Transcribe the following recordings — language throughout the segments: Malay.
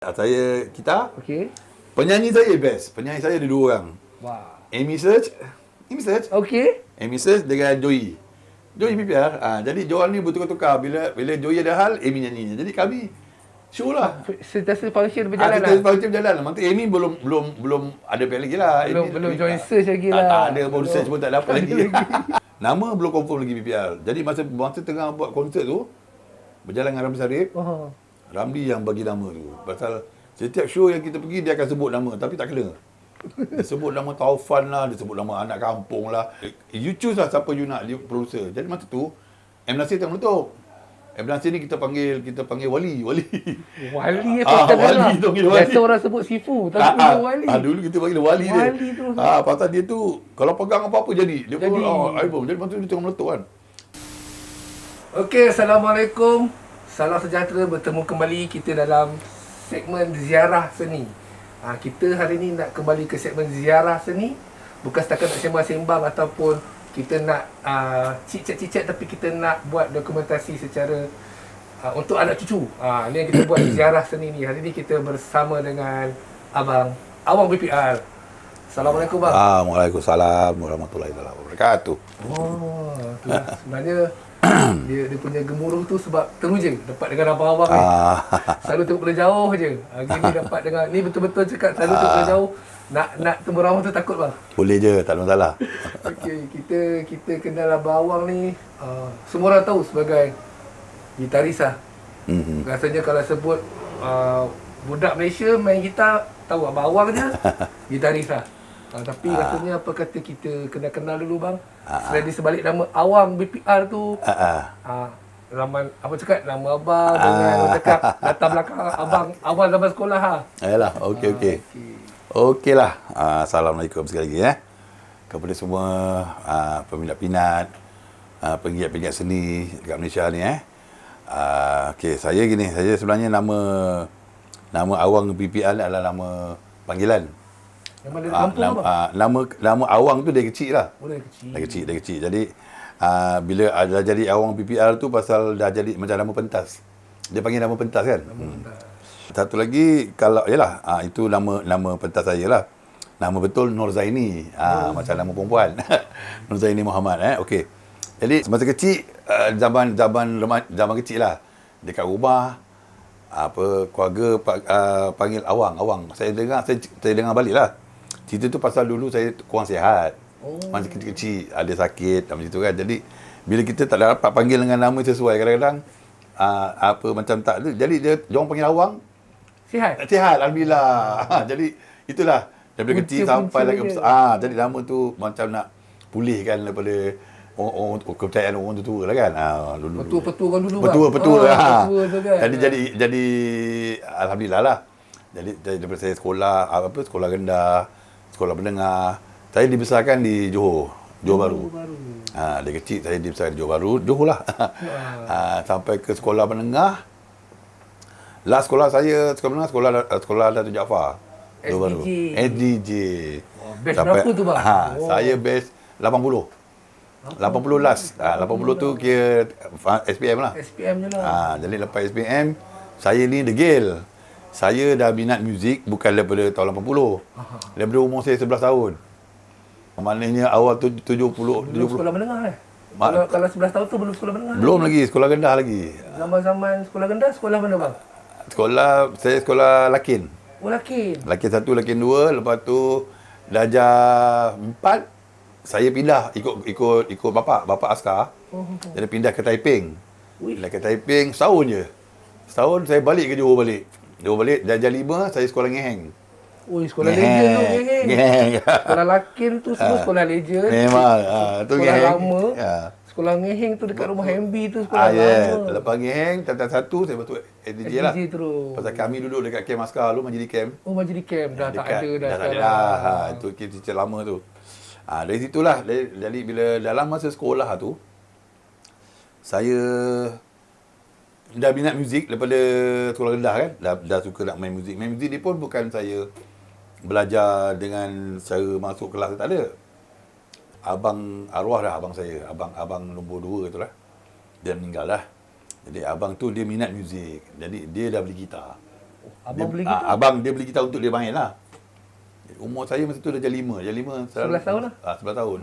Saya kita Okey. penyanyi saya best. Penyanyi saya ada dua orang. Wah. Amy Search. Okey. Amy Search dengan Joey. Joey PPR. Jadi diorang ni bertukar-tukar. Bila Joey ada hal, Amy nyanyi. Jadi kami show lah. Sentiasa function berjalan lah. Kita berjalan lah. Maka Amy belum ada band lagi lah. Belum join search lagi lah. Tak ada pun search pun tak dapat lagi. Nama belum confirm lagi PPR. Jadi masa tengah buat konsert tu, berjalan dengan Ramli Sarip. Ramli yang bagi nama tu. Pasal setiap show yang kita pergi, dia akan sebut nama. Tapi tak kena. Dia sebut nama Taufan lah, dia sebut nama anak kampung lah. You choose lah siapa you nak, dia producer. Jadi masa tu, M. Nasir tengah menutup. M. Nasir ni kita panggil Wali. Wali Wali tu panggil Wali. Biasa orang sebut Sifu, tapi dia Wali. Dulu kita panggil Wali dia. Wali tu. Pasal dia tu, kalau pegang apa-apa jadi. Dia pun, album. Jadi masa tu dia tengah meletup kan. Okey, Assalamualaikum. Salam sejahtera, bertemu kembali kita dalam segmen Ziarah Seni. Kita hari ni nak kembali ke segmen Ziarah Seni. Bukan setakat nak sembang-sembang ataupun kita nak cicit-cicit, tapi kita nak buat dokumentasi secara untuk anak cucu. Ni yang kita buat Ziarah Seni ni. Hari ni kita bersama dengan Abang Awang BPR. Assalamualaikum bang. Waalaikumsalam warahmatullahi wabarakatuh. Itulah sebenarnya dia punya gemuruh tu sebab teruja dapat dengan abang-abang ni. Selalu tengok dari jauh je. Gini dapat dengan ni, betul-betul cakap selalu tengok dari jauh. Nak temu ramah tu takut bang. Boleh je, tak ada masalah. Okey, kita kenal abang Awang ni, semua orang tahu sebagai gitaris lah. Rasanya kalau sebut budak Malaysia main gitar, tahu abang Awang je gitaris lah. Tapi rasanya apa kata kita kenal dulu bang. Selain di sebalik nama Awang BPR tu, ramai apa cakap nama abang dengan orang cakap latar belakang abang awal zaman sekolah ha. Yalah, okey. Okeylah. Assalamualaikum sekali lagi kepada semua peminat-peminat, penggiat-penggiat seni dekat Malaysia ni okey, saya sebenarnya nama Awang BPR ni adalah nama panggilan. Nama Awang tu dari kecil lah. Dari kecil. Jadi bila dah jadi Awang PPR tu pasal dah jadi macam nama pentas. Dia panggil nama pentas kan. Satu lagi kalau itu nama pentas saya lah. Nama betul Nur Zaini. Macam nama perempuan. Nur Zaini Muhammad Okey. Jadi semasa kecil zaman kecil lah. Dekat rumah keluarga panggil Awang. Saya dengar balik lah. Cerita tu pasal dulu saya kurang sihat. Masa kecil-kecil ada sakit macam tu kan. Jadi bila kita tak dapat panggil dengan nama sesuai, kadang-kadang macam tak tu. Jadi diorang panggil Awang. Sihat alhamdulillah. Jadi itulah daripada kecil sampai lagi besar. Jadi nama tu macam nak pulihkan daripada kepercayaan orang tua lah kan. Petua orang dulu Petua kan. Jadi alhamdulillah lah. Jadi daripada saya sekolah rendah, sekolah menengah, saya dibesarkan di Johor Bahru. Dari kecil saya dibesarkan di Johor lah. Sampai ke sekolah menengah. Last sekolah saya, sekolah Datuk Jaafar, Johor Bahru. SDJ. Best berapa tu bang? Saya best 80. 80 last. 80 tu kira SPM lah. SPM je lah. Jadi lepas SPM, saya ni degil. Saya dah minat muzik bukan daripada tahun 80. Daripada umur saya 11 tahun. Maknanya awal 70. Belum sekolah menengah kalau 11 tahun tu belum sekolah menengah. Belum lagi, sekolah rendah lagi. Zaman sekolah rendah, sekolah mana bang? Saya sekolah Lakin. Lakin. Lakin 1, Lakin 2, lepas tu darjah 4 saya pindah ikut bapa askar. Jadi pindah ke Taiping. Pindah ke Taiping setahun je. Setahun saya balik ke Johor balik. Darjah 5 saya sekolah Ngeheng. Sekolah legend tu Ngeheng. Sekolah Lakin tu semua sekolah legend. Memang tu sekolah Ngeheng. Lama. Sekolah Ngeheng tu dekat rumah Hambi tu sekolah lama. Lepas Ngeheng tingkatan 1 saya masuk SDJ lah. Terus. Pasal kami duduk dekat camp askar dulu, Majlis Camp. Majlis Camp dah tak ada dah. Dah tak ada dah. Itu cerita lama tu. Dari situlah. Jadi bila dalam masa sekolah tu, saya dah minat muzik daripada sekolah rendah kan. Dah suka nak main muzik. Main muzik ni pun bukan saya belajar dengan cara masuk kelas, tak ada. Abang arwah dah abang saya. Abang nombor 2 tu lah. Dia meninggal dah. Jadi abang tu dia minat muzik. Jadi dia dah beli gitar. Abang beli gitu? Abang dia beli gitar untuk dia main lah. Umur saya masa tu dah jadi 5. Jadi 5 11 tahun lah? 11 tahun.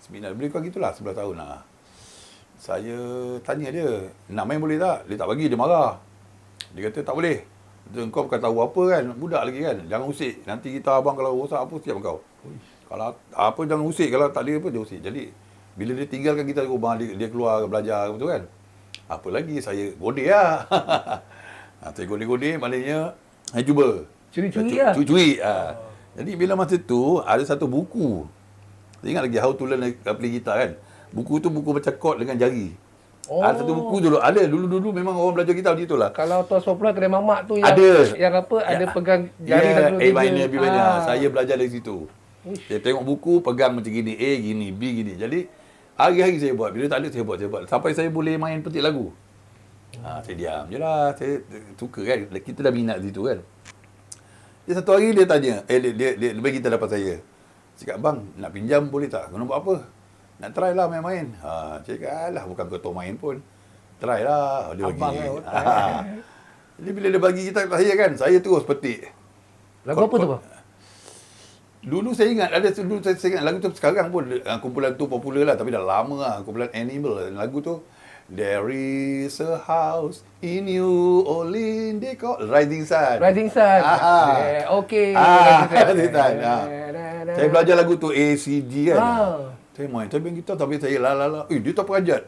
9 lebih kurang gitulah 11 tahun lah. Saya tanya dia, nak main boleh tak? Dia tak bagi, dia marah. Dia kata tak boleh. Dia, kau bukan tahu apa kan, budak lagi kan. Jangan usik. Nanti kita abang kalau rosak apa siap kau. Kalau apa jangan usik, kalau tak ada apa dia usik. Jadi bila dia tinggalkan kita rumah, dia keluar belajar betul kan. Apa lagi saya godeh lah. Saya godeh-godeh maknanya saya cuba. Curi-curi lah. Curi-curi. Jadi bila masa tu ada satu buku. Saya ingat lagi How to Learn Play Guitar kan. Buku tu buku macam chord dengan jari. Ada satu buku dulu. Ada dulu memang orang belajar gitar macam itulah. Kalau tuan Sopra kedai mamak tu yang Ada. Yang apa ada pegang jari satu A minor, B minor. Saya belajar dari situ. Saya tengok buku pegang macam gini, A gini, B gini. Jadi hari-hari saya buat. Bila tak ada saya buat. Sampai saya boleh main petik lagu. Saya diam je lah. Saya suka kan. Kita dah minat situ kan. Dia satu hari dia tanya, dia bagi gitar dapat saya. Cakap, bang, nak pinjam boleh tak? Kau nak buat apa? Nak try lah main-main. Cakap, alah bukan kau tahu main pun. Try lah. Dia Abang bagi. lah. Jadi bila dia bagi gitar saya kan, saya terus petik. Lagu apa tu bang? Dulu saya ingat, saya ingat lagu tu sekarang pun kumpulan tu popular lah. Tapi dah lama lah. Kumpulan Animal. Lagu tu, There is a house in New Orleans, they call Rising Sun. Rising Sun. Okey. Rising Sun. Saya belajar lagu tu ACG kan. Saya main gitar tapi saya dia tak perajat.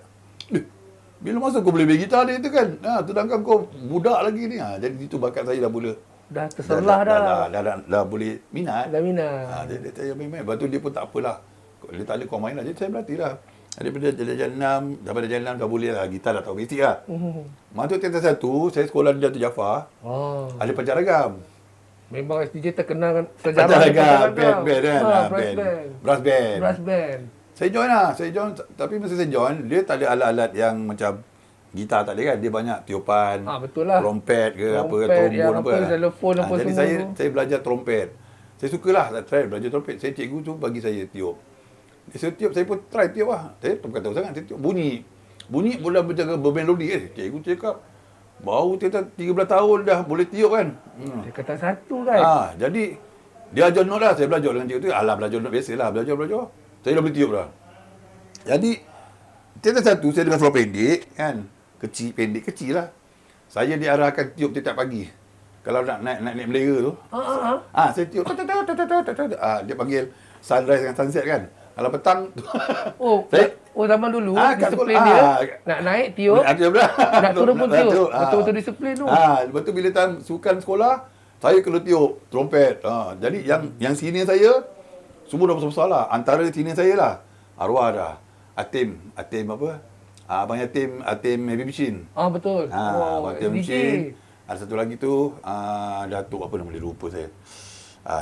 Bila masa kau boleh main gitar dia tu kan. Sedangkan kau budak lagi ni. Jadi itu bakat saya dah mula. Dah terselah dah. Dah boleh minat. Dah minat. Dia saya main-main. Lepas tu dia pun tak apalah. Dia tak ada kau main lah. Jadi saya berlatih lah. Daripada darjah 6, daripada darjah 6 dah boleh lah. Gitar dah tahu basic lah. Masuk tingkatan 1, saya sekolah di Dato' Jafar. Ada panjat ragam. Memang SDJ terkenal sejarah. Panjat ragam, band kan. Brass band. Saya join lah. Tapi masa saya join, dia tak ada alat-alat yang macam gitar tak ada kan. Dia banyak tiupan, betul lah. trompet ke apa, trombon apa. Telefon apa jadi semua. saya belajar trompet. Saya sukalah try belajar trompet. Saya cikgu tu bagi saya tiup. Saya tiup, saya pun try tiup lah. Saya bukan tahu sangat, saya tiup bunyi boleh berjaga bermelodi kan. Cikgu cakap, baru kita 13 tahun dah boleh tiup kan. Tingkatan 1 kan. Jadi, dia ajar note lah. Saya belajar dengan cikgu tu. Belajar note biasalah. Belajar. Saya dah boleh tiup dah. Jadi, tingkatan 1 saya dengan seluar pendek kan. Kecil lah. Saya diarahkan tiup tiap pagi. Kalau nak naik bendera tu. Saya tiup. Dia panggil sunrise dengan sunset kan. Kalau petang zaman dulu disiplin dia nak naik tiup, nak turun pun tiup. Betul-betul disiplin tu. Lepas tu bila time sukan sekolah, saya kena tiup trompet. Jadi yang senior saya semua dah besar-besar lah. Antara senior saya lah, arwah dah. Atim apa? Abang Atim Heavy Machine. Betul. Abang Atim Machine. Ada satu lagi tu, Datuk apa nama dia, lupa saya.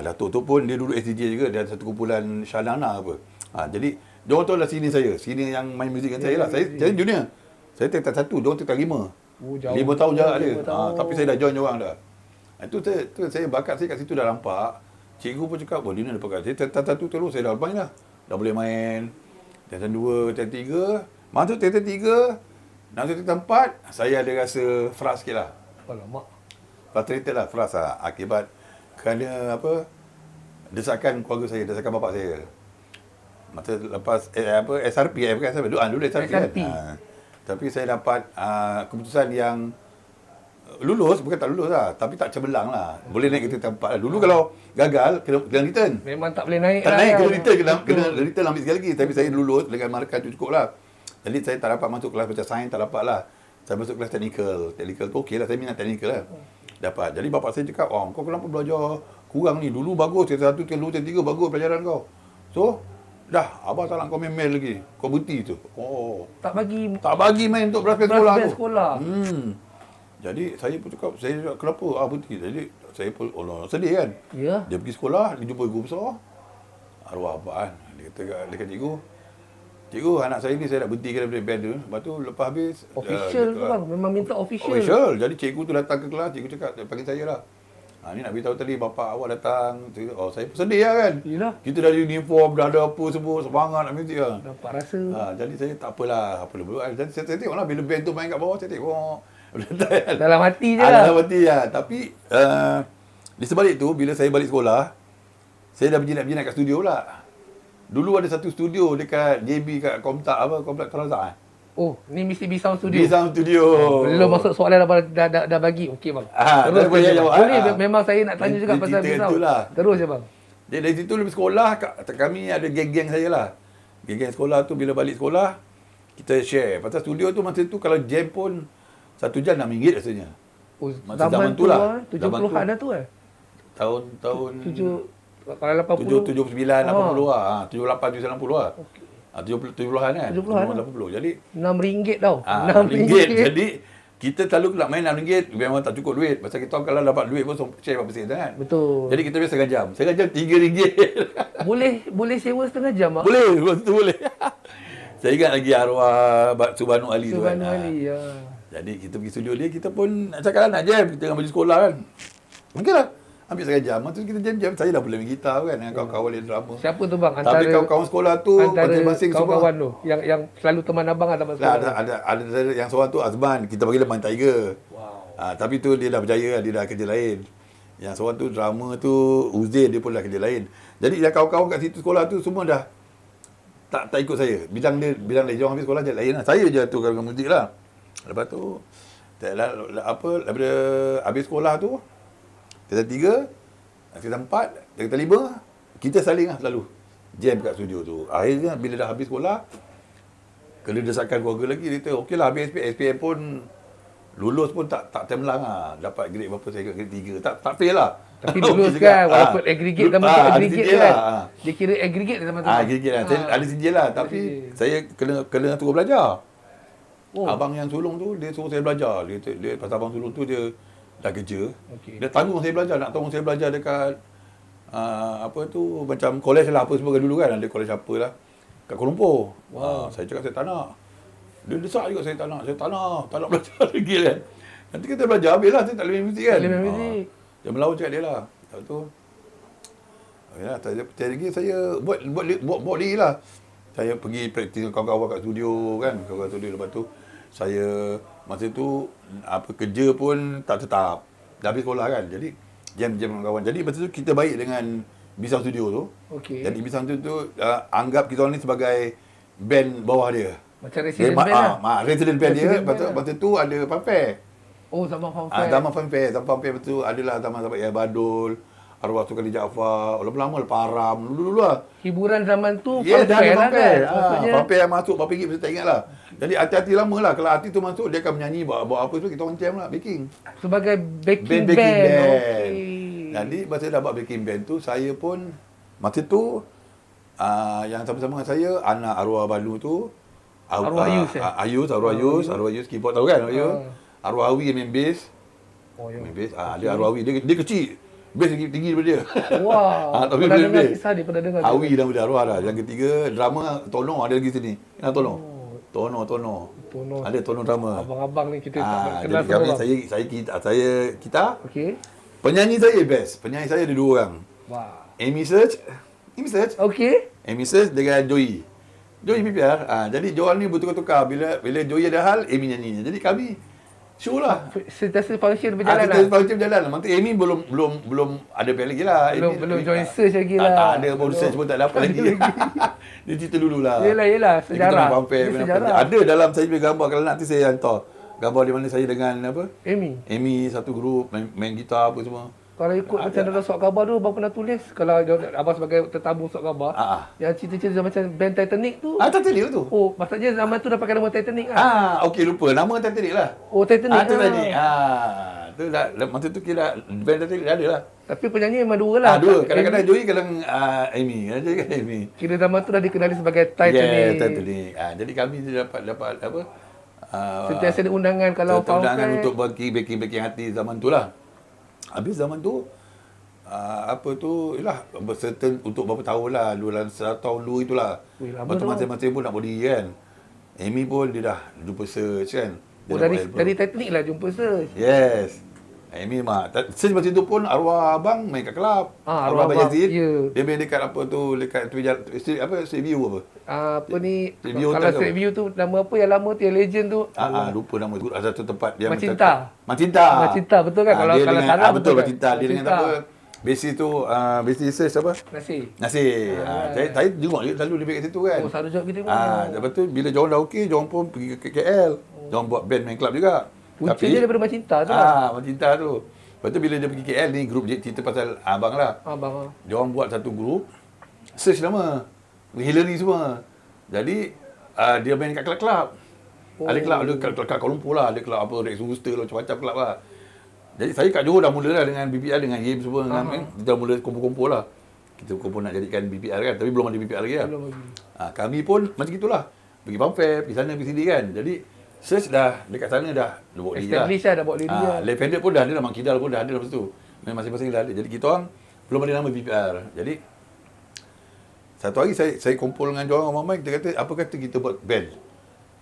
Datuk tu pun dia dulu SDJ juga. Dia ada satu kumpulan Shalana apa. Jadi, diorang tu adalah senior saya. Senior yang main muzik dengan saya lah. Saya junior. Saya tingkatan 1, diorang tingkatan 5. 5 tahun jarak dia. Tapi saya dah join diorang dah. Itu saya bakat saya kat situ dah nampak. Cikgu pun cakap, dia ni ada bakat. Saya tingkatan 1 terus, saya dah main lah. Dah boleh main. Tingkatan 2, tingkatan 3. Masuk tingkatan 3. Masuk tingkatan 4, saya ada rasa frust sikit lah. Alamak. Frustrated lah, frust lah. Akibat kerana desakan keluarga saya, desakan bapak saya. Masa lepas SRP bukan SRP dulu SRP kan. Tapi saya dapat keputusan yang lulus, bukan tak lulus lah, tapi tak cemerlang lah. Boleh naik ke tempat lah. Dulu kalau gagal kena return. Memang tak boleh naik. Tak naik kena return, kena return ambil sekali lagi. Tapi saya lulus dengan markah cukup lah. Jadi saya tak dapat masuk kelas macam sains, tak dapat lah. Saya masuk kelas technical tu okey lah, saya minat technical lah. Dapat. Jadi bapak saya cakap, kau kenapa belajar kurang ni? Dulu bagus, tingkatan 1, tingkatan 2, tingkatan 3 bagus pelajaran kau. So, dah, abang tak nak kau main lagi. Kau berhenti tu. Tak bagi main untuk brass band sekolah. Jadi saya pun cakap, kenapa berhenti? Jadi saya pun sedih kan. Ya. Dia pergi sekolah, dia jumpa guru besar. Arwah abang kan. Dia kata cikgu, anak saya ni saya nak berhentikan daripada band tu. Lepas tu lepas habis official tu bang, memang minta official. Jadi cikgu tu datang ke kelas, cikgu cakap, panggil saya lah. Ni nak beritahu tadi bapak awak datang. Saya pun sedih lah kan. Yelah. Kita dah ada uniform, dah ada apa semua, semangat nak muzik lah. Dapat rasa. Jadi saya tak apalah, apa dulu. Jadi saya tengok lah bila band tu main kat bawah, saya tengok. Dalam hati je lah. Dalam hati lah. Tapi di sebalik tu, bila saya balik sekolah, saya dah berjinak-berjinak kat studio pula. Dulu ada satu studio dekat JB kat Komplek Plaza. Oh, ni mesti Sound Studio. Sound Studio. Belum masuk soalan dah bagi. Okey bang. Terus boleh je, jawab. boleh memang saya nak tanya juga pasal Sound. Terus je bang. Dia dari situ lebih sekolah, kami ada geng-geng saya lah. Geng-geng sekolah tu bila balik sekolah, kita share. Pasal studio tu masa tu kalau jam pun 1 jam RM6 rasanya. Oh, masa zaman tu lah. 70-an dah tu Tahun kalau 80 79, 80 lah. 78, 90 lah. Okey. 70-an kan? 70-an lah. 80. Jadi RM6 tau. RM6. Jadi kita selalu nak main RM6 memang tak cukup duit. Pasal kita kalau dapat duit pun share berapa sen kan? Betul. Jadi kita biasa setengah jam. Setengah jam RM3. Boleh sewa setengah jam tak? Boleh, waktu tu boleh. Saya ingat lagi arwah Subhanu Ali tu kan. Subhanu Ali, ya. Jadi kita pergi studio dia, kita pun nak cakap lah nak jam. Kita dengan baju sekolah kan. Mungkin lah. Ambil setengah jam. Masa tu kita jam-jam. Saya dah boleh main gitar kan. Dengan kawan-kawan yang drama. Siapa tu bang? Tapi kawan-kawan sekolah tu masing-masing semua. Kawan-kawan tu. Yang selalu teman abang ada masa sekolah. Ada yang seorang tu Azman. Kita panggil dia Man Tiger. Wow. Tapi tu dia dah berjaya. Dia dah kerja lain. Yang seorang tu drama tu Uzair, dia pun dah kerja lain. Jadi yang kawan-kawan kat situ sekolah tu semua dah tak ikut saya. Bidang dia jom habis sekolah je lain lah. Saya je tu dengan muzik lah. Lepas tu daripada habis sekolah tu kita 3, kita 4, kita 5, kita saling lah selalu jam kat studio tu. Akhirnya bila dah habis sekolah, kena desakan keluarga lagi, dia kata okeylah habis SPM pun lulus pun tak cemerlang lah. Dapat grade berapa, saya grade 3. Tak fail lah. Tapi lulus kan, walaupun aggregate zaman tu aggregate kan. Lah. Dia kira aggregate zaman tu. Aggregate lah. Saya ada sijil lah. Tapi saya kena suruh belajar. Abang yang sulung tu, dia suruh saya belajar. Dia pasal abang sulung tu, dia dah kerja. Dia tanggung saya belajar. Nak tolong saya belajar dekat macam college lah apa semua dulu kan. Ada college apa lah. Kat Kuala Lumpur. Saya cakap saya tak nak. Dia desak juga saya tak nak belajar lagi kan. Nanti kita belajar habis lah. Saya tak boleh main muzik kan. Tak boleh main muzik. Dia melawan cakap dia lah. Lepas tu ya, saya lagi saya buat diri lah. Saya pergi praktis dengan kawan-kawan kat studio kan. Kawan-kawan studio. Lepas tu saya masa tu kerja pun tak tetap. Dah habis sekolah kan. Jadi jam dengan kawan. Jadi masa tu kita baik dengan Sound Studio tu. Okey. Jadi Sound Studio tu anggap kita orang ni sebagai band bawah dia. Macam resident band lah. Resident band dia. Lepas tu ada fanfare. Oh, zaman fanfare. Zaman fanfare betul adalah zaman-zaman ya Badul, arwah tu Kali Jaafar, lama-lama Param dulu lah. Hiburan zaman tu fanfare lah kan. Maksudnya Fanfare yang masuk berapa gig saya tak ingat lah. Jadi artis-artis lama lah. Kalau artis tu masuk dia akan menyanyi buat apa tu kita orang jam lah backing. Sebagai backing band. Okay. Jadi masa dah buat backing band tu saya pun masa tu yang sama-sama dengan saya anak arwah Balu tu arwah Ayus keyboard tahu kan Arwah Awi yang main bass. Main bass. Dia Arwah Awi. Dia kecil. Bass tinggi daripada dia. Wah. Tapi pernah dengar bass. kisah dia, pernah dengar. Awi nama dia Arwah dah. Yang ketiga, drama Tono ada lagi sini. Kenal Tono? Tono. Ada Tono drama. Abang-abang ni kita tak kenal semua. Saya kita. Okey. Penyanyi saya best. Penyanyi saya ada 2 orang. Wah. Amy Search. Okey. Amy Search dengan Joey PPR. Jadi Joel ni bertukar-tukar. Bila Joey ada hal, Amy nyanyi. Jadi kami show lah. Sentiasa function berjalan lah. Sentiasa function berjalan. Mantu Amy belum ada band lagi lah. Belum join search lagi lah. Tak ada pun search pun tak dapat lagi. Dia cerita dulu lah. Yelah. Sejarah. Ada dalam saya punya gambar. Kalau nanti saya hantar. Gambar di mana saya dengan apa? Amy satu grup main gitar apa semua. Kalau ikut macam dalam surat khabar tu, abang pernah tulis kalau abang sebagai tetamu surat khabar, yang cerita-cerita macam band Titanic tu. Titanic tu. Oh, maksudnya zaman tu dah pakai nama Titanic lah. Okey lupa nama Titanic lah. Oh, Titanic. Titanic. Tu dah masa tu kira band Titanic dah ada lah. Tapi penyanyi memang 2 lah. 2. Kadang-kadang Joey, kadang Amy. Amy. Kira zaman tu dah dikenali sebagai Titanic. Titanic. Jadi kami dapat apa? Sentiasa ada undangan kalau undangan untuk backing hati zaman tu lah. Habis zaman tu yalah certain untuk berapa tahun lah, dalam 100 tahun dulu itulah. Lepas tu masing-masing pun nak body kan. Amy pun dia dah jumpa search kan. Dari Titanic lah jumpa search. Yes. Memang. Search masa tu pun arwah abang main kat kelab. Arwah Abang abang, Yazid. ya. Dia main dekat apa tu, dekat tu Street View apa? Apa ni, Street View kalau hotel ke Street apa? View tu nama apa yang lama tu, yang legend tu? Lupa nama tu. Ada satu tempat dia Macinta. Macinta. Macinta, betul kan? Kalau dia kalau dengan, salah betul kan? Macinta. Dia dengan apa? Basic tu, basic search apa? Nasi. Saya tengok je selalu dia pergi kat situ kan. Selalu jawab kita pun. Lepas tu bila diorang dah okey, diorang pun pergi ke KL. Diorang buat band main club juga. Punca dia daripada Macinta tu lah. Macinta tu. Lepas tu bila dia pergi KL ni, grup je cerita pasal abang lah. Abang. Diorang buat satu grup, search nama. Hillary semua. Jadi, dia main kat kelab-kelab. Ada kelab, ada kelab Kuala Lumpur lah. Ada kelab apa, Rex Rooster lah, macam-macam kelab lah. Jadi saya kat Johor dah mula lah dengan BPR, dengan Yim semua. Kita dah mula kumpul-kumpul lah. Kita kumpul nak jadikan BPR kan. Tapi belum ada BPR lagi lah. Kami pun macam itulah. Pergi Pampel, pergi sana, pergi sini kan. Jadi, search dah dekat sana dah bawa diri lah. Establish dah bawa diri lah. Left handed pun dah ada, Mak Kidal pun dah ada dalam situ. Masing-masing dah ada. Jadi kita orang belum ada nama BPR. Jadi satu hari saya kumpul dengan dia orang ramai, kita kata apa kata kita buat band.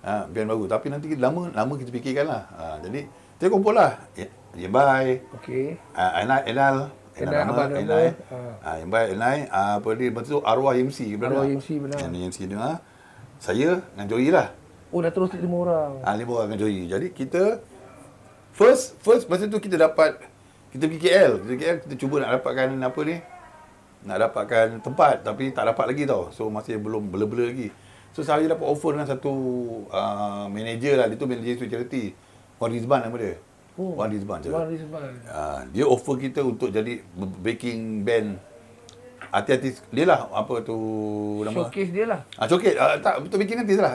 Band baru. Tapi nanti nama kita fikirkan lah. Jadi kita kumpul lah. Yembai. Okey. Enal Abang Enai. Yembai Enai. Apa dia lepas tu Arwah MC. Arwah MC benar. Yang MC dengar. Saya dengan Joey lah. Oh, dah terus 5 orang. 5 orang dengan Joey. Jadi kita first masa tu kita pergi KL. Kita cuba nak dapatkan apa ni? Nak dapatkan tempat tapi tak dapat lagi tau. So masih belum blur-blur lagi. So saya dapat offer dengan satu manager lah. Dia tu manager Sweet Charity. Wan Rizban nama dia. Wan Rizban. Dia offer kita untuk jadi backing band artis dia lah, apa tu nama? Showcase dia lah. Showcase. Tak, betul backing artis lah.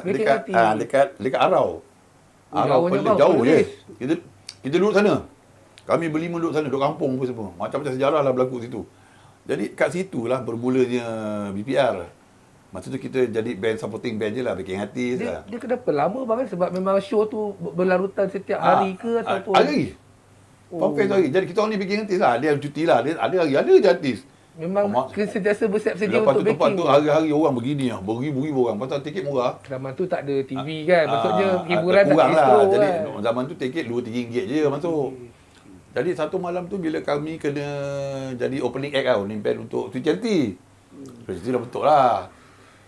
Dekat Arau. Arau jauhnya paling bang, jauh je. Polis. Kita duduk sana. Kami berlima duduk sana, duduk kampung pun semua. Macam-macam sejarah lah berlaku situ. Jadi kat situ lah bermulanya BPR. Masa tu kita jadi band, supporting band je lah, backing artis lah. Dia kenapa lama bang? Sebab memang show tu berlarutan setiap hari ke ataupun? Hari. Pampel hari. Jadi kita orang ni backing artis lah. Dia cuti lah. Ada hari ada je artis. Memang sentiasa bersiap sedia lepas untuk tu tempat backing. tu hari-hari orang begini lah. Beribu-ribu orang. Pasal tiket murah. Zaman tu tak ada TV kan. Maksudnya hiburan tak kurang lah. distro Jadi kan. zaman tu tiket RM2-3 je masuk. Jadi satu malam tu bila kami kena jadi opening act ni band untuk Sweet Charity. Sweet Charity dah betul lah.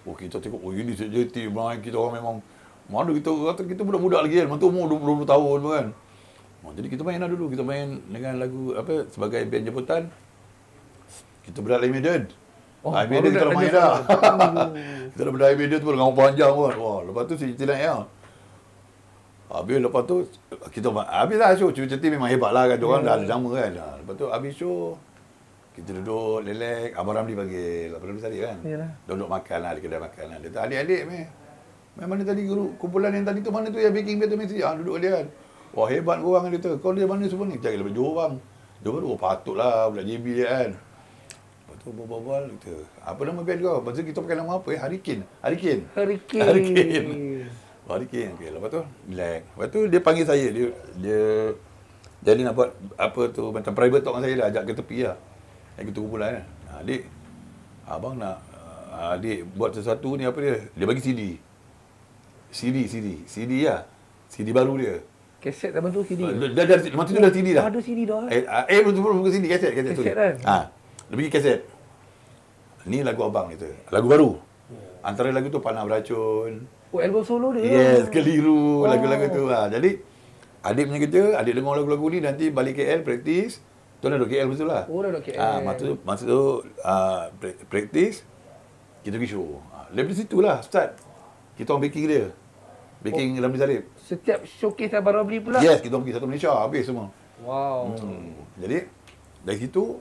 Kita tengok, ini Sweet Charity. Kita orang memang, mana kita kata kita budak-budak lagi kan. Masa umur 20 tahun pun kan. Jadi kita main lah dulu. Kita main dengan lagu sebagai band jemputan. Kita berada Medan. Medan kita dah main dah. Kita dah berada Medan tu dengan panjang pun. Lepas tu cerita naik lah. Lepas tu kita habis lah show. Cerita memang hebat lah kan. Diorang dah ada nama kan. Lepas tu habis show, kita duduk lelek. Abang Ramli panggil. Abang Ramli tadi kan. Duduk makan lah di kedai makan lah. Dia kata, adik-adik mana tadi guru kumpulan yang tadi tu, mana tu yang baking betul mesti. Duduk dia kan. Wah hebat korang dia kata. Kau dia mana semua ni? Cari lebih Johor bang. Johor patutlah budak JB dia kan. Berbual kita. Apa nama band kau? Masa kita pakai nama apa Hurricane. Okey, lepas tu relax. Lepas tu dia panggil saya, dia jadi nak buat apa tu macam private talk dengan saya lah, ajak ke tepi lah. Kita kumpulan kan. Adik, abang nak adik buat sesuatu ni apa dia? Dia bagi CD lah. CD baru dia. Kaset zaman tu CD. Dah masa tu dah CD dah. Ada CD dah. Belum ke CD, kaset tu. Kan? Dia bagi kaset. Ni lagu abang itu. Lagu baru. Antara lagu tu Panah Beracun. Album solo dia. Yes, Keliru, lagu-lagu tu. Jadi adik punya kerja, adik dengar lagu-lagu ni nanti balik KL praktis. Tu dah duduk KL betul lah. Dah duduk KL. Masa tu praktis kita pergi show. Dari situ lah start. Kita orang baking dia. Baking Ramli Sarip. Setiap showcase Abang Ramli pula? Yes, kita pergi satu Malaysia habis semua. Wow. Jadi dari situ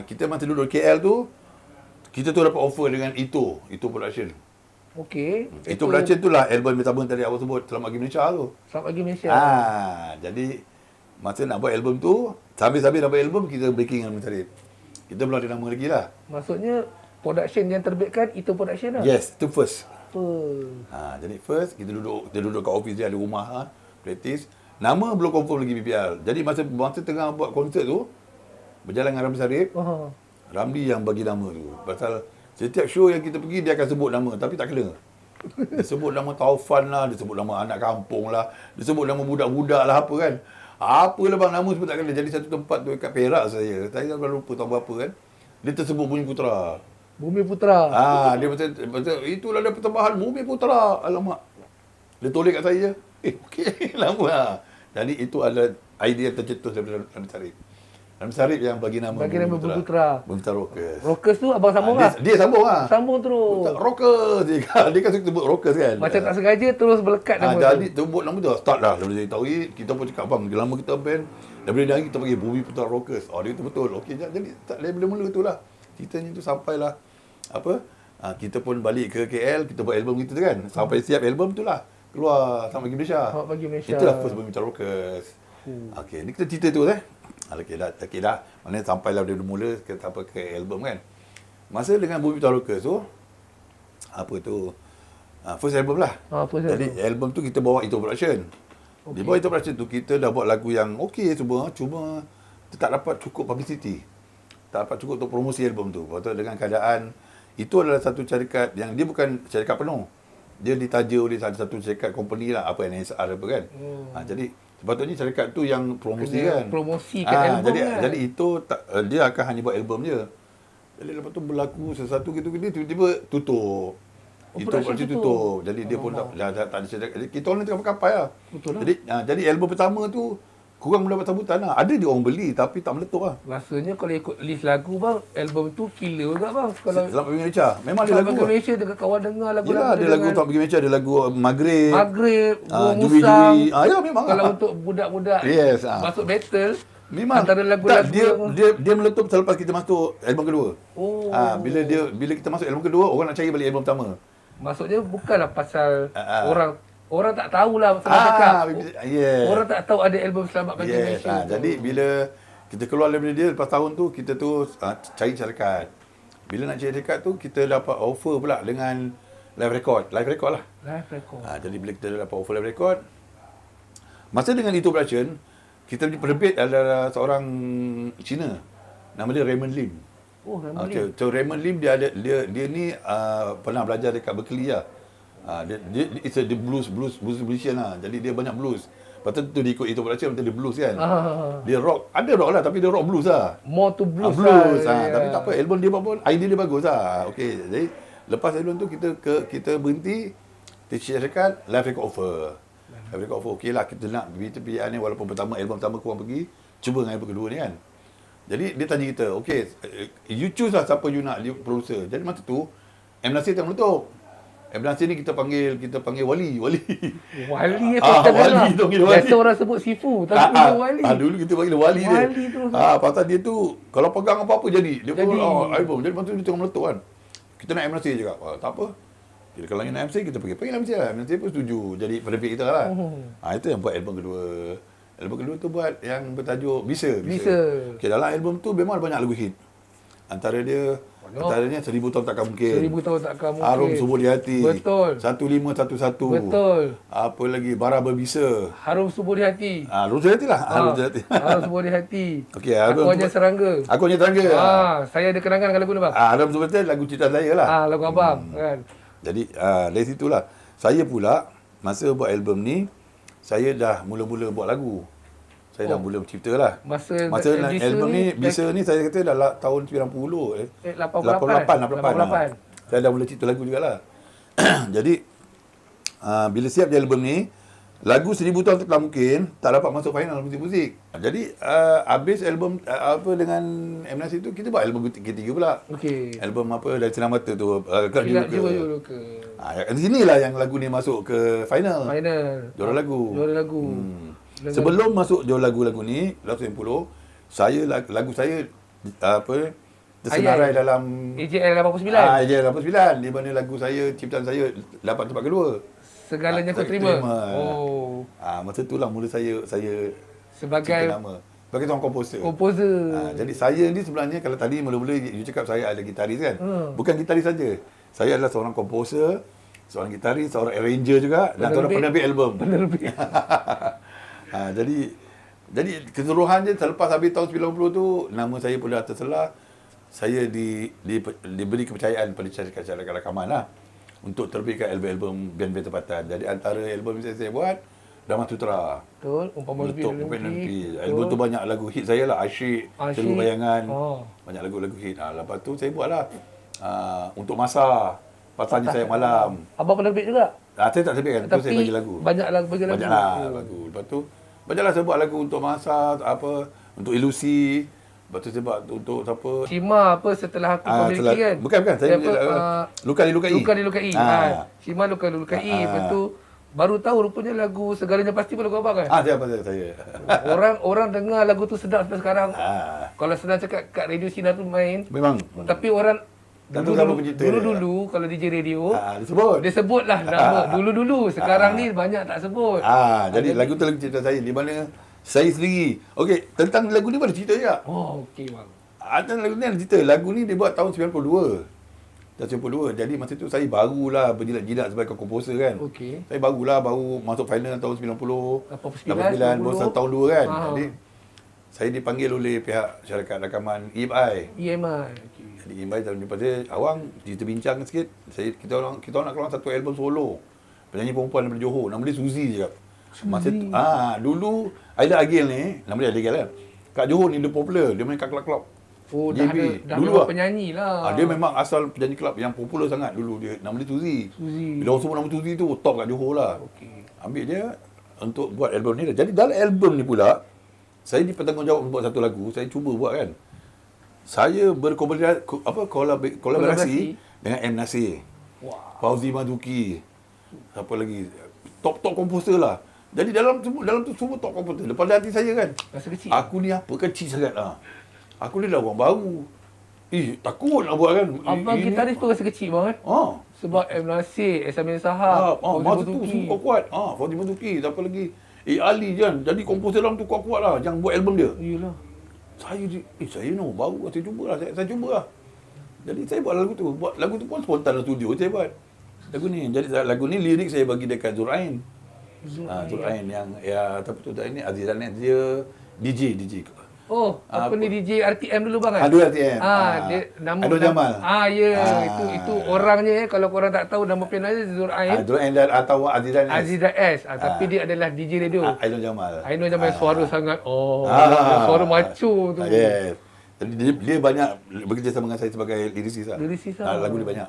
kita masa duduk KL tu, kita tu dapat offer dengan Itu Production. Okey. Itu Production tu lah album pertama tadi awak sebut, Selamat Pagi Malaysia tu. Selamat Pagi Malaysia. Jadi masa nak buat album tu, sambil-sambil nak buat album, kita breaking dengan Mencari. Kita belum ada nama lagi lah. Maksudnya production yang terbitkan Itu Production lah? Yes, itu first. Jadi first kita duduk kat office dia, ada rumah practice. Nama belum confirm lagi BPR. Jadi masa tengah buat konsert tu, berjalan dengan Ramli Sarip. Ramli yang bagi nama tu. Pasal setiap show yang kita pergi, dia akan sebut nama. Tapi tak kena. Dia sebut nama Taufan lah. Dia sebut nama anak kampung lah. Dia sebut nama budak-budak lah apa kan. Apalah bang, nama sebut tak kena. Jadi satu tempat tu kat Perak saya dah lupa tahun berapa kan. Dia tersebut Bumi Putera. Bumi Putera. Dia betul itulah dia pertambahan Bumi Putera. Alamak. Dia tolak kat saya. Okey, lama lah. Jadi itu adalah idea yang tercetus daripada Ramli Sarip. Ramli Sarip yang bagi nama Bumi Putera. Bumi Putera Rockers. Rockers tu abang sambung lah. Dia sambung lah. Sambung terus. Rockers. Dia kan suka sebut Rockers kan. Macam tak sengaja terus berlekat nama tu. Jadi sebut nama tu. Start dah. Daripada saya tahu kita pun cakap bang. Lama kita band. Daripada hari kita panggil Bumi Putera Rockers. Dia tu betul. Okey, jadi daripada mula tu lah. Ceritanya tu sampailah. Kita pun balik ke KL. Kita buat album kita tu kan. Sampai siap album tu lah. Keluar Selamat Pagi Malaysia. Selamat Pagi Malaysia. Itulah first Bumi Putera Rockers. Okey, ni kita cerita tu Okey dah. Maknanya sampailah dari mula sampai ke album kan. Masa dengan Bumi Putera Rockers tu first album lah. Jadi album tu kita bawa Ito Production. Di bawah Ito Production tu kita dah buat lagu yang okey semua, cuma tak dapat cukup publicity. Tak dapat cukup untuk promosi album tu. Betul dengan keadaan itu adalah satu syarikat yang dia bukan syarikat penuh. Dia ditaja oleh satu syarikat company lah, apa NSR apa kan. Jadi sepatutnya syarikat tu yang promosi kan. Promosikan album jadi itu dia akan hanya buat album je. Jadi lepas tu berlaku sesuatu gitu-gitu tiba-tiba tutup. Itu berarti tutup. Jadi dia pun dah tak ada syarikat. Kita orang tengah kapal lah. Betul lah. Jadi album pertama tu kurang mendapat sambutan lah. Ada dia orang beli tapi tak meletup lah. Rasanya kalau ikut list lagu bang, album tu killer juga bang. Kalau Selamat Pagi Malaysia. Memang ada Selamat lagu. Pagi Malaysia dengan kawan dengar lagu-lagu. Yalah, ada lagu Selamat Pagi Malaysia, ada lagu Maghrib. Gua Juri-juri. Musang. Ya memang. Kalau untuk budak-budak Yes, masuk battle, memang antara lagu-lagu dia meletup selepas kita masuk album kedua. Bila kita masuk album kedua, orang nak cari balik album pertama. Maksudnya bukanlah pasal orang tak tahulah senang cakap. Yeah. Orang tak tahu ada album Selamat Pagi Malaysia. Jadi bila kita keluar daripada dia lepas tahun tu, kita tu cari syarikat. Bila nak cari syarikat tu, kita dapat offer pula dengan live record lah. Live record. Jadi bila kita dapat offer live record, masa dengan Ito Production, kita punya penerbit adalah seorang Cina. Nama dia Raymond Lim. Raymond Lim. So Raymond Lim dia ni pernah belajar dekat Berkeley lah. Dia blues musician lah. Jadi dia banyak blues. Lepas tu dia ikut Ito Production, dia blues kan. Dia rock, ada rock lah tapi dia rock blues lah. More to blues lah. Tapi tak apa, album dia pun idea dia bagus lah. Okey, jadi lepas album tu kita berhenti, kita syarikat live record offer. Live record offer, okey lah kita nak BTPR ni walaupun album pertama korang pergi, cuba dengan album kedua ni kan. Jadi dia tanya kita, okey, you choose lah siapa you nak producer. Jadi masa tu M. Nasir tak meletup. M. Nasir ni kita panggil Wali. Wali Wali tu panggil Wali. Biasa orang sebut Sifu, tapi dia Wali. Dulu kita panggil Wali dia. Wali tu. Pasal dia tu kalau pegang apa-apa jadi. Dia pun album. Jadi masa tu dia tengah meletup kan. Kita nak M. Nasir juga. Tak apa. Kita kalau nak M. Nasir kita panggil M. Nasir lah. M. Nasir pun setuju. Jadi penerbit kita lah. Itu yang buat album kedua. Album kedua tu buat yang bertajuk Bisa. Okay, dalam album tu memang ada banyak lagu hit. Antaranya 1000 tahun takkan mungkin. 1000 tahun takkan mungkin. Harum Subur di Hati. Betul. 1511. Betul. Apa lagi? Bara Berbisa. Harum Subur di Hati. Harum Subur di Hati lah. Harum Subur di Hati. Harum Subur di Hati. Okey, Aku Hanya Serangga. Aku Hanya Serangga. Saya ada kenangan dengan lagu ni bang. Harum Subur di Hati lagu cerita saya lah. Lagu abang kan. Jadi dari situlah saya pula masa buat album ni saya dah mula-mula buat lagu. Saya dah mula mencipta lah. Masa album ni, Bisa ni saya kata dah tahun 90. 88. Saya dah mula cipta lagu jugalah. Jadi, bila siap je album ni, lagu 1000 tahun tak mungkin tak dapat masuk final muzik-muzik. Jadi, habis album dengan M. Nasir tu, kita buat album ketiga pula. Okey. Album apa, Dari Senang Mata tu. Kilap Jiwa Luka. Di sinilah yang lagu ni masuk ke final. Juara lagu. Sebelum masuk jual lagu-lagu ni, lagu 90, lagu saya tersenarai dalam AJL 89. AJL 89 di mana lagu saya, ciptaan saya dapat tempat kedua. Segalanya kau terima. Masa itulah mula saya sebagai nama. Sebagai seorang komposer. Jadi saya ni sebenarnya kalau tadi mula-mula you cakap saya ada gitaris kan. Bukan gitaris saja. Saya adalah seorang komposer, seorang gitaris, seorang arranger juga dan seorang penerbit album. Jadi keseluruhannya selepas habis tahun 90 tu nama saya pun dah terselah. Saya diberi kepercayaan pada syarikat rakaman lah untuk terbitkan album-album band-band tempatan. Jadi antara album yang saya buat Dharma Sutera. Betul. Umpama lebih Meletup dalam Pupin mimpi. Mimpi. Betul. Album tu banyak lagu hit saya lah. Asyik, Asyik. Seluruh Bayangan. Oh. Banyak lagu-lagu hit. Lepas tu saya buat lah Untuk Masa, Patahnya Sayang Malam. Abang pernah terbit juga? Saya tak sebut kan, tu saya bagi lagu. Banyak lagu bagi lagu. Banyak lah lagu. Lepas tu banyaklah saya buat lagu untuk Masa, untuk Ilusi. Lepas tu saya buat untuk siapa? Shima apa setelah aku memiliki kan? Bukan, saya Luka Dilukai. Luka Dilukai. Shima Luka Dilukai. Lepas tu baru tahu rupanya lagu Segalanya Pasti pun lagu abang kan? Siapa saya. Orang dengar lagu tu sedap sampai sekarang. Kalau senang cakap kat radio Sinar tu main. Memang. Tapi orang dulu kalau DJ radio dia sebut lah nama dulu. Sekarang ni banyak tak sebut. Jadi lagu tu lagu cerita saya di mana saya sendiri. Okey, tentang lagu ni ada cerita je. Oh, okey bang. Lagu ni ada cerita. Lagu ni dia buat tahun 92. Tahun 92. Jadi masa tu saya barulah berjilat-jilat sebagai komposer kan. Okey. Saya baru masuk final tahun 90. 89 baru 1 tahun 2 kan. Jadi saya dipanggil oleh pihak syarikat rakaman EMI. Okay. Jadi EMI tahun lepas dia, awang kita bincang sikit. Kita orang nak keluar satu album solo. Penyanyi perempuan daripada Johor, nama dia Suzy je. Masa tu, dulu Aida Agil ni, nama dia Aida Agil kan. Kat Johor ni dia popular, dia main kat klub-klub. Oh, JB. dah dulu penyanyi lah. Dia memang asal penyanyi klub yang popular sangat dulu dia. Nama dia Suzy. Bila orang sebut nama Suzy tu top kat Johor lah. Okey. Ambil dia untuk buat album ni. Jadi dalam album ni pula, saya dipertanggungjawab untuk buat satu lagu, saya cuba buat kan. Saya kolaborasi dengan M. Nasir. Wah. Fauzi Maduki. Siapa lagi? Top komposer lah. Jadi dalam tu semua top komposer. Lepas hati saya kan. Rasa kecil. Aku ni apa kecil sangat lah. Aku ni dah orang baru. Takut nak buat kan. Abang gitaris pun rasa kecil bang Sebab M. Nasir, Samin Sahab, masa tu semua kuat. Fauzi Maduki. Siapa lagi? Ali kan. Jadi komposer dalam tu kuat-kuat lah. Yang buat album dia. Iyalah. Saya baru. Saya cubalah. Saya cubalah. Jadi saya buat lagu tu. Lagu tu pun spontan dalam studio saya buat. Lagu ni. Jadi lagu ni lirik saya bagi dekat Zurain. Zurain yang tapi tu ini Azizan dia DJ. Oh, apa ni DJ RTM dulu bang kan? Dulu RTM. Dia nama Aidul Jamal. Itu orangnya kalau korang tak tahu nama piano dia Zurain. Zurain dan atau Azizan S. Tapi dia adalah DJ radio. Aidul Jamal. Aidul Jamal suara sangat suara macho tu. Yes. Jadi dia banyak bekerja sama dengan saya sebagai lyricist lah. Lagu dia banyak.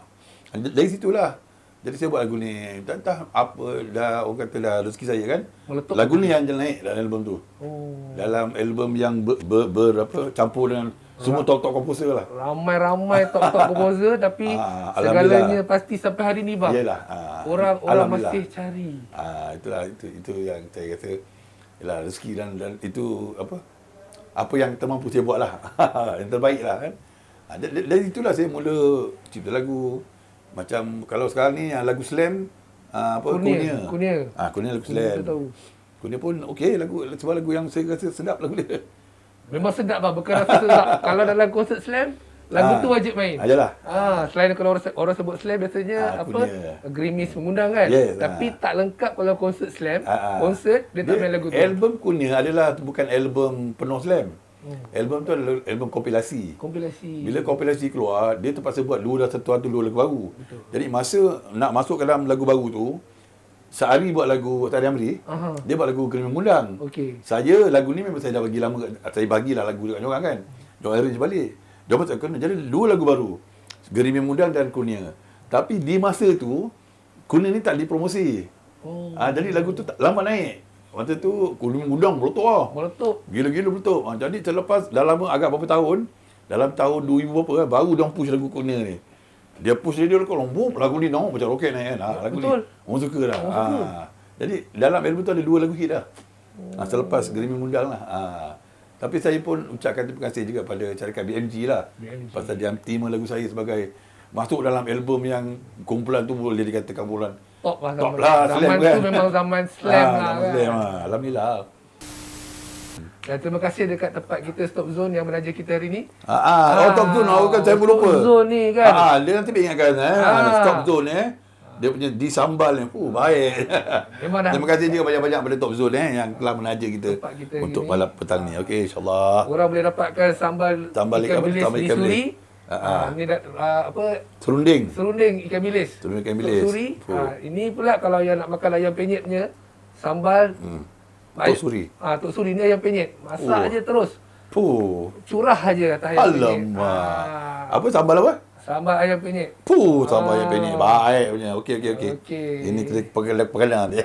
Dari situlah. Jadi saya buat lagu ni. Entah apa dah orang kata dah rezeki saya kan. Meletup lagu ni yang naik dalam album tu. Dalam album yang campur dengan semua top-top komposer lah. Ramai top-top komposer tapi segalanya pasti sampai hari ni bang. Iyalah. Orang masih cari. Itulah itu yang saya kata ialah rezeki dan itu apa yang termampu saya buat lah. Yang terbaik lah kan. Dari itulah saya mula cipta lagu. Macam kalau sekarang ni lagu slam Kurnia. Kurnia lagu slam. Kurnia pun okey sebab lagu yang saya rasa sedap lagu dia. Memang sedap bang, bukan rasa sedap. Kalau dalam konsert slam lagu tu wajib main. Ajalah. Selain kalau orang sebut slam biasanya Grimis mengundang kan. Yes, tapi tak lengkap kalau konsert slam. Konsert dia tak main lagu tu. Album Kurnia adalah bukan album penuh slam. Album tu adalah album kompilasi. Bila kompilasi keluar, dia terpaksa buat dua lagu baru. Betul. Jadi masa nak masuk ke dalam lagu baru tu, sehari buat lagu Tari Amri, dia buat lagu Kena Mengundang. Saya lagu ni memang saya dah bagi lama, saya bagilah lagu dekat orang kan. Diorang arrange balik. Diorang kena jadi dua lagu baru. Gerimi Mundang dan Kurnia. Tapi di masa tu, Kurnia ni tak dipromosi. Jadi lagu tu tak lama naik. Masa tu Kurnia Mundang meletup. Gila-gila meletup. Jadi terlepas dah lama agak berapa tahun, dalam tahun 2000 berapa kan, baru diorang push lagu Kurnia ni. Dia push radio kalau lagu ni macam roket naik kan. Lagu betul. Ni orang suka dah. Jadi dalam album tu ada dua lagu hit dah. Selepas Gerimi Mundang lah. Tapi saya pun ucapkan terima kasih juga pada syarikat BMG lah. Pasal dia terima lagu saya sebagai masuk dalam album yang kumpulan tu boleh dikatakan kumpulan top lah. Zaman tu memang zaman slam lah kan. Alhamdulillah. Dan terima kasih dekat tempat kita Stop Zone yang menaja kita hari ni. Stop Zone kan saya pun lupa. Stop Zone ni kan. Dia nanti ingatkan Stop Zone dia punya disambal ni baik. Terima kasih juga banyak-banyak pada Top Zone yang telah menaja kita untuk malam petang ni. Okey, insya-Allah. Orang boleh dapatkan sambal ikan bilis di Suri. Ini serunding ikan bilis. Serunding ikan bilis. Suri. Ini pula kalau yang nak makan ayam penyetnya sambal. Tok Suri. Tok Suri ni ayam penyet. Masak je terus. Puh. Curah aja atas ayam penyet. Alamak. Apa sambal apa? Sambal ayam penyet. Puh, sambal ayam penyet. Baik punya. Okey. Okey. Ini kita pegang dia.